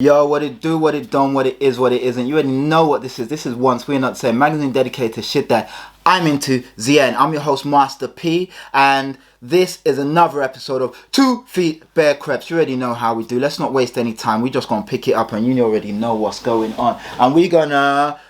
Yo, what it do, what it done, what it is, what it isn't. You already know what this is. This is Once We're Not the Same, magazine dedicated to shit that I'm into, ZN. I'm your host, Master P, and this is another episode of 2 Feet Bare Creps. You already know how we do. Let's not waste any time. We're just gonna pick it up, and you already know what's going on. And we're gonna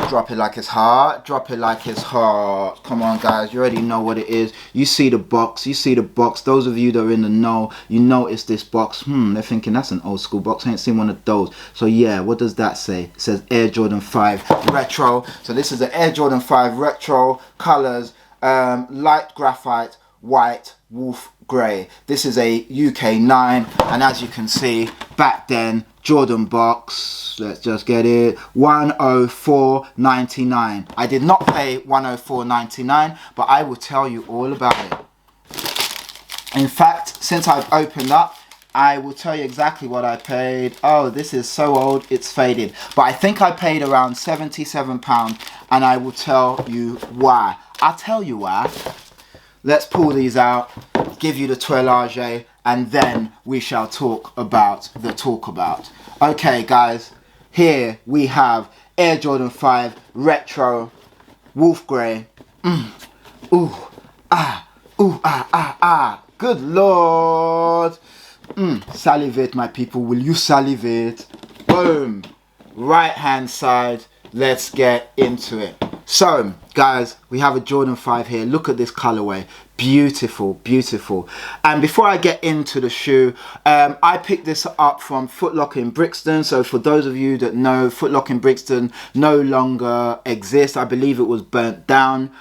drop it like it's hot. Drop it like it's hot. Come on, guys. You already know what it is. You see the box. You see the box. Those of you that are in the know, you notice this box. They're thinking that's an old school box. I ain't seen one of those. So yeah, what does that say? It says Air Jordan 5 Retro. So this is the Air Jordan 5 Retro. Colors, light graphite, white, wolf grey. This is a UK 9. And as you can see, back then, Jordan box, let's just get it, 104.99. I did not pay 104.99, but I will tell you all about it. In fact, since I've opened up, I will tell you exactly what I paid. Oh, this is so old, it's faded. But I think I paid around £77, and I will tell you why. I'll tell you why. Let's pull these out, give you the toilage, and then we shall talk about the talkabout. Okay, guys, here we have Air Jordan 5 Retro Wolf Grey. Good Lord. Salivate, my people. Will you salivate? Boom. Right hand side. Let's get into it. So, guys, we have a Jordan 5 here. Look at this colorway. Beautiful, beautiful. And before I get into the shoe, I picked this up from Foot Locker in Brixton. So for those of you that know, Foot Locker in Brixton no longer exists. I believe it was burnt down.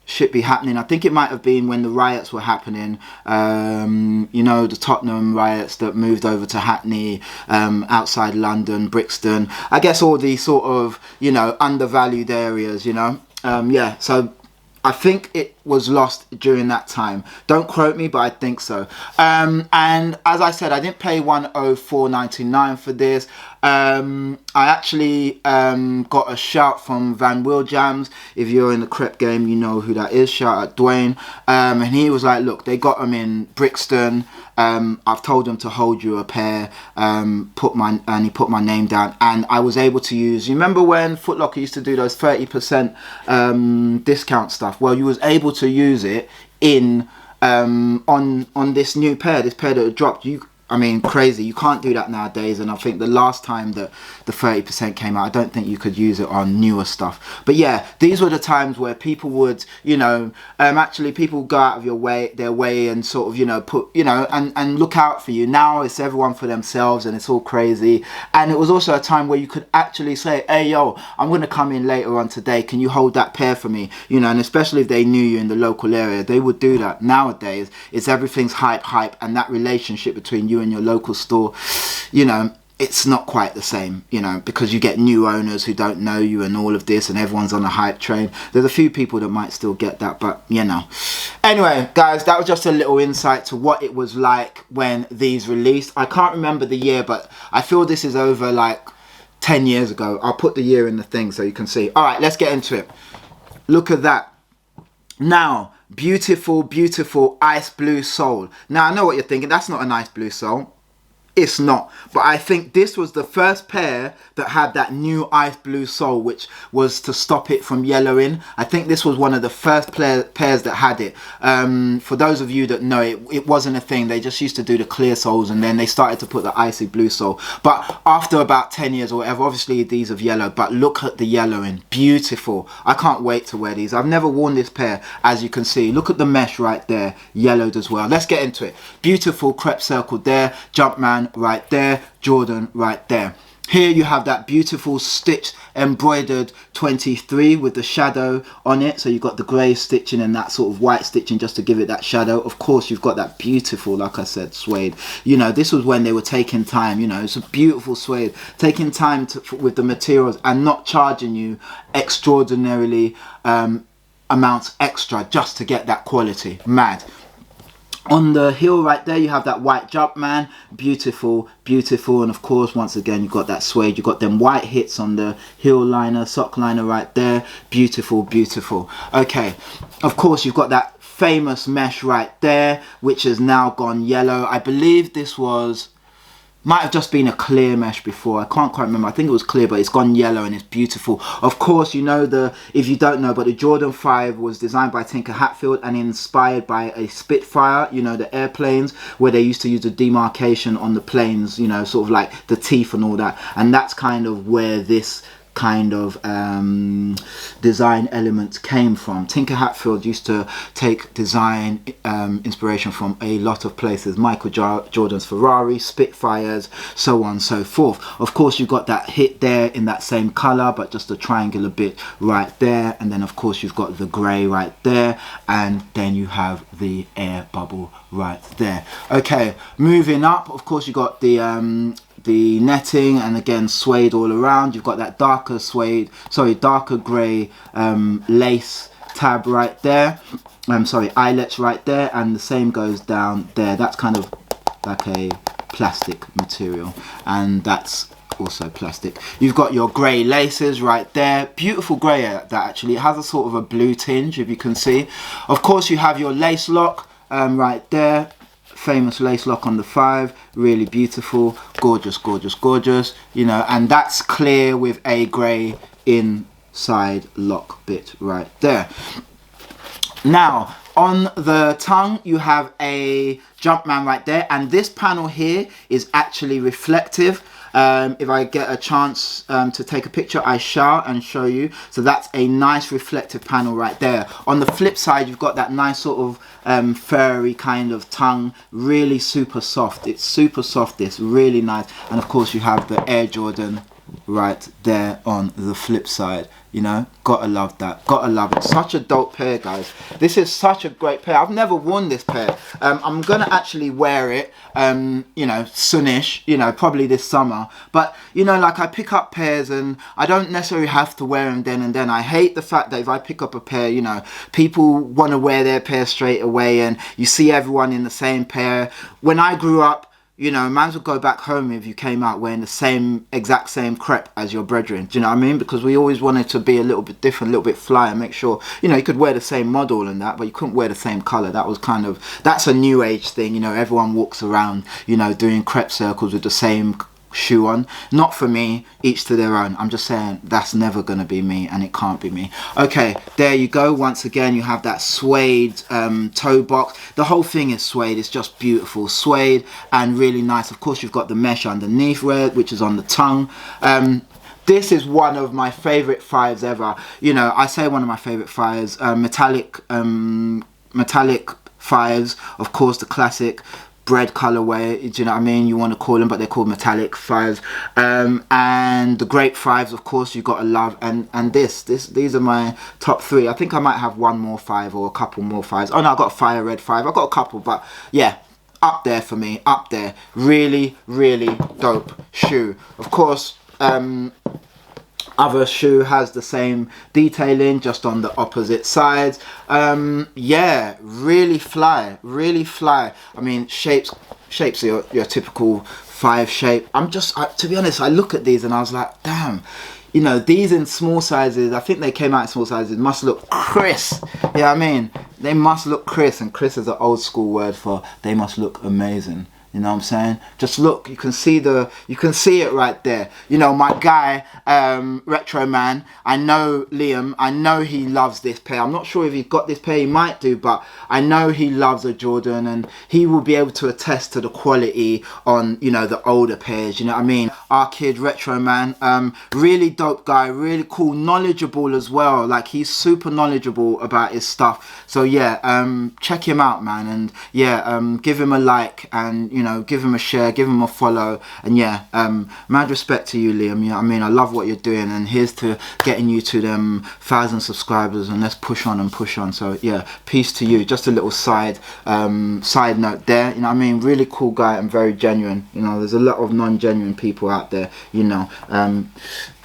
Shit be happening. I think it might have been when the riots were happening. You know, the Tottenham riots that moved over to Hackney, outside London, Brixton. I guess all these sort of, you know, undervalued areas, you know. Yeah, so I think it was lost during that time. Don't quote me, but I think so. And as I said, I didn't pay 104.99 for this. I actually got a shout from Van Willjams. If you're in the Crep game, you know who that is. Shout out Dwayne. And he was like, look, they got them in Brixton. I've told them to hold you a pair. And he put my name down, and I was able to use. You remember when Foot Locker used to do those 30% discount stuff? Well, you was able to use it in on this new pair, this pair that had dropped. I mean, crazy. You can't do that nowadays, and I think the last time that the 30% came out, I don't think you could use it on newer stuff. But yeah, these were the times where people would, you know, actually people go out of their way and sort of, you know, put, you know, and look out for you. Now it's everyone for themselves, and it's all crazy. And it was also a time where you could actually say, hey, yo, I'm going to come in later on today. Can you hold that pair for me? You know, and especially if they knew you in the local area, they would do that. Nowadays, it's everything's hype, and that relationship between you and your local store, you know, it's not quite the same, you know, because you get new owners who don't know you and all of this, and everyone's on a hype train. There's a few people that might still get that, but you know. Anyway, guys, that was just a little insight to what it was like when these released. I can't remember the year, but I feel this is over like 10 years ago. I'll put the year in the thing so you can see. All right, let's get into it. Look at that. Now, beautiful, beautiful ice blue sole. Now, I know what you're thinking. That's not a nice blue sole. It's not. But I think this was the first pair that had that new ice blue sole, which was to stop it from yellowing. I think this was one of the first pairs that had it. For those of you that know, it wasn't a thing. They just used to do the clear soles, and then they started to put the icy blue sole. But after about 10 years or whatever, obviously these have yellowed. But look at the yellowing. Beautiful. I can't wait to wear these. I've never worn this pair, as you can see. Look at the mesh right there. Yellowed as well. Let's get into it. Beautiful crepe circle there. Jumpman right there, Jordan right there. Here you have that beautiful stitched embroidered 23 with the shadow on it. So you've got the grey stitching and that sort of white stitching just to give it that shadow. Of course, you've got that beautiful, like I said, suede. You know, this was when they were taking time. You know, it's a beautiful suede. Taking time with the materials and not charging you extraordinarily amounts extra just to get that quality. Mad. On the heel right there, you have that white Jumpman. Beautiful, beautiful. And of course, once again, you've got that suede. You've got them white hits on the heel liner, sock liner right there. Beautiful, beautiful. Okay, of course, you've got that famous mesh right there, which has now gone yellow. I believe this was might have just been a clear mesh before. I can't quite remember. I think it was clear, but it's gone yellow and it's beautiful. Of course, you know, if you don't know, but the Jordan 5 was designed by Tinker Hatfield and inspired by a Spitfire, you know, the airplanes, where they used to use the demarcation on the planes, you know, sort of like the teeth and all that. And that's kind of where this kind of design elements came from. Tinker Hatfield used to take design inspiration from a lot of places. Michael Jordan's Ferrari, Spitfires, so on and so forth. Of course, you've got that hit there in that same color, but just a triangular bit right there. And then of course you've got the gray right there, and then you have the air bubble right there. Okay, moving up, of course you've got the netting, and again suede all around. You've got that darker suede, sorry, darker grey lace tab right there. Sorry, eyelets right there, and the same goes down there. That's kind of like a plastic material, and that's also plastic. You've got your grey laces right there. Beautiful grey that actually. It has a sort of a blue tinge, if you can see. Of course, you have your lace lock right there. Famous lace lock on the 5, really beautiful, gorgeous, gorgeous, gorgeous, you know, and that's clear with a grey inside lock bit right there. Now on the tongue you have a Jumpman right there, and this panel here is actually reflective. If I get a chance to take a picture, I shall and show you. So that's a nice reflective panel right there. On the flip side, you've got that nice sort of furry kind of tongue, really super soft. It's super soft, this, really nice. And of course you have the Air Jordan right there on the flip side. You know, gotta love that, gotta love it. Such a dope pair, guys. This is such a great pair. I've never worn this pair. I'm gonna actually wear it, you know, soonish, you know, probably this summer. But, you know, like I pick up pairs and I don't necessarily have to wear them then and then. I hate the fact that if I pick up a pair, you know, people want to wear their pair straight away and you see everyone in the same pair. When I grew up, you know, man's would go back home if you came out wearing the exact same crepe as your brethren. Do you know what I mean? Because we always wanted to be a little bit different, a little bit fly, and make sure, you know, you could wear the same model and that, but you couldn't wear the same colour. That was kind of, that's a new age thing, you know, everyone walks around, you know, doing crepe circles with the same shoe on. Not for me, each to their own. I'm just saying that's never gonna be me, and it can't be me. Okay, there you go. Once again, you have that suede toe box. The whole thing is suede. It's just beautiful suede and really nice. Of course, you've got the mesh underneath which is on the tongue. This is one of my favorite 5s ever. You know, I say one of my favorite 5s. Metallic 5s, of course, the classic bread colorway, do you know what I mean, you want to call them, but they're called metallic 5s. And the grape 5s, of course, you've got to love. And these are my top 3. I think I might have one more 5 or a couple more 5s. Oh no, I've got a fire red 5. I've got a couple, but yeah, up there for me, up there. Really, really dope shoe. Of course, other shoe has the same detailing, just on the opposite sides. Yeah, really fly, really fly. I mean, shapes are your typical 5 shape. To be honest, I look at these and I was like, damn, you know, these in small sizes, I think they came out in small sizes, must look crisp. You know what I mean? They must look crisp, and crisp is an old school word for they must look amazing. You know what I'm saying? Just look, you can see it right there. You know, my guy, Retro Man, I know Liam, I know he loves this pair. I'm not sure if he's got this pair, he might do, but I know he loves a Jordan, and he will be able to attest to the quality on, you know, the older pairs, you know what I mean? Our kid, Retro Man, really dope guy, really cool, knowledgeable as well. Like, he's super knowledgeable about his stuff. So yeah, check him out, man, and yeah, give him a like, and, you know, give him a share, give him a follow, and yeah, mad respect to you, Liam. You know what I mean? I love what you're doing, and here's to getting you to them 1,000 subscribers, and let's push on and push on. So yeah, peace to you. Just a little side note there. You know what I mean? Really cool guy and very genuine. You know, there's a lot of non-genuine people out there. You know,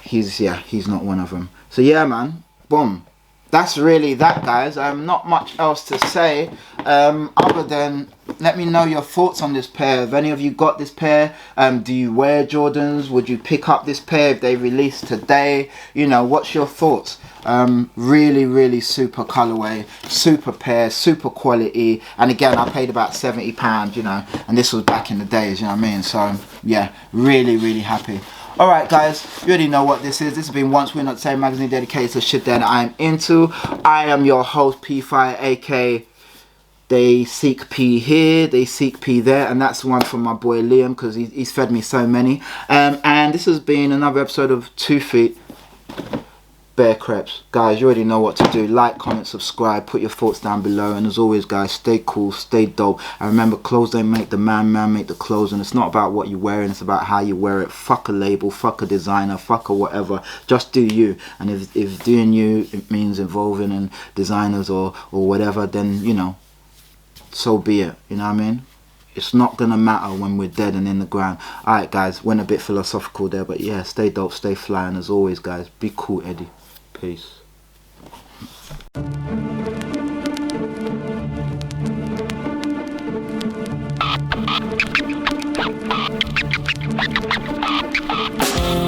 he's not one of them. So yeah, man, boom. That's really that, guys. Not much else to say other than let me know your thoughts on this pair. Have any of you got this pair? Do you wear Jordans? Would you pick up this pair if they released today? You know, what's your thoughts? Really, really super colorway, super pair, super quality. And again, I paid about £70, you know, and this was back in the days, you know what I mean? So yeah, really happy. Alright guys, you already know what this is. This has been Once We're Not the Same magazine, dedicated to shit that I'm into. I am your host P5, aka They Seek P here, They Seek P there, and that's one from my boy Liam, because he's fed me so many. And this has been another episode of 2 Feet Bear Creps. Guys, you already know what to do. Like, comment, subscribe, put your thoughts down below, and as always guys, stay cool, stay dope, and remember, clothes don't make the man, man make the clothes. And it's not about what you're wearing, it's about how you wear it. Fuck a label, fuck a designer, fuck a whatever, just do you. And if doing you it means involving in designers or whatever, then you know, so be it. You know what I mean? It's not gonna matter when we're dead and in the ground. Alright guys, went a bit philosophical there, but yeah, stay dope, stay fly, and as always guys, be cool, Eddie. Peace.